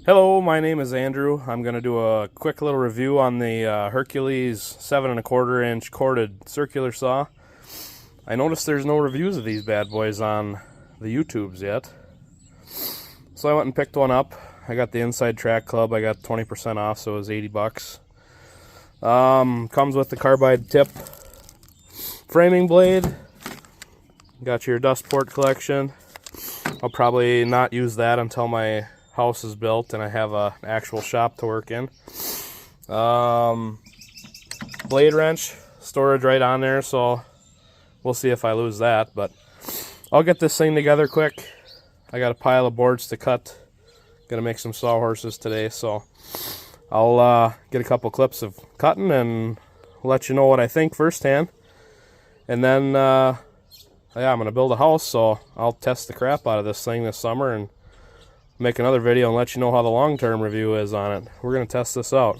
Hello, my name is Andrew. I'm going to do a quick little review on the Hercules 7 1/4 inch corded circular saw. I noticed there's no reviews of these bad boys on the YouTubes yet. So I went and picked one up. I got the Inside Track Club. I got 20% off, so it was 80 bucks. Comes with the carbide tip framing blade. Got your dust port collection. I'll probably not use that until my house is built and I have an actual shop to work in. Blade wrench storage right on there, so we'll see if I lose that, but I'll get this thing together quick. I got a pile of boards to cut. Gonna make some sawhorses today, so I'll get a couple clips of cutting and let you know what I think firsthand. And then yeah, I'm gonna build a house, so I'll test the crap out of this thing this summer and make another video and let you know how the long-term review is on it. We're going to test this out.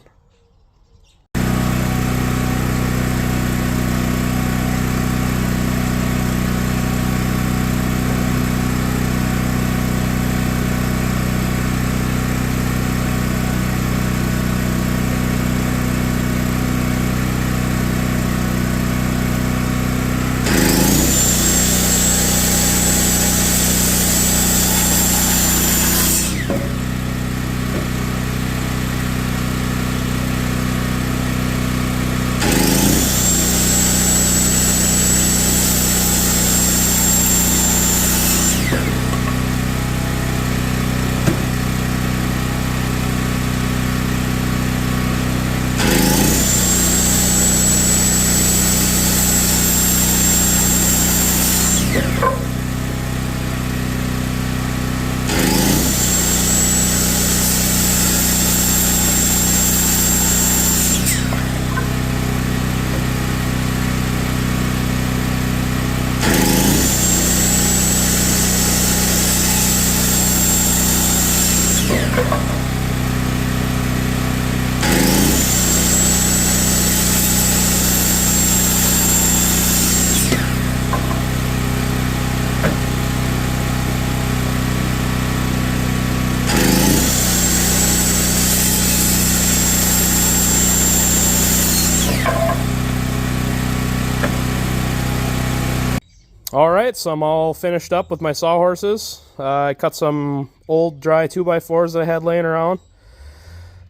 Alright, so I'm all finished up with my sawhorses. I cut some old dry 2x4s that I had laying around.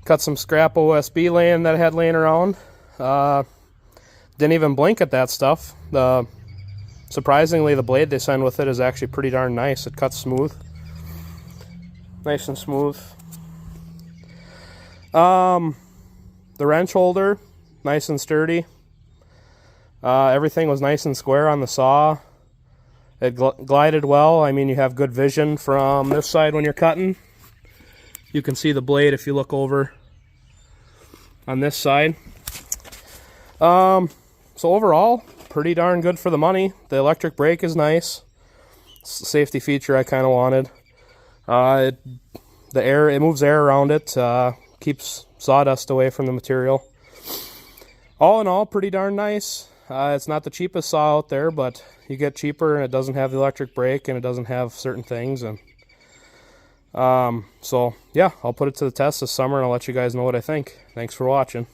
Cut some scrap OSB that I had laying around. Didn't even blink at that stuff. Surprisingly, the blade they send with it is actually pretty darn nice. It cuts smooth. Nice and smooth. The wrench holder, nice and sturdy. Everything was nice and square on the saw. It glided well. I mean, you have good vision from this side when you're cutting. You can see the blade if you look over on this side. So overall, pretty darn good for the money. The electric brake is nice. It's a safety feature I kind of wanted. It moves air around it, keeps sawdust away from the material. All in all, pretty darn nice. It's not the cheapest saw out there, but you get cheaper and it doesn't have the electric brake and it doesn't have certain things. And so yeah, I'll put it to the test this summer and I'll let you guys know what I think. Thanks for watching.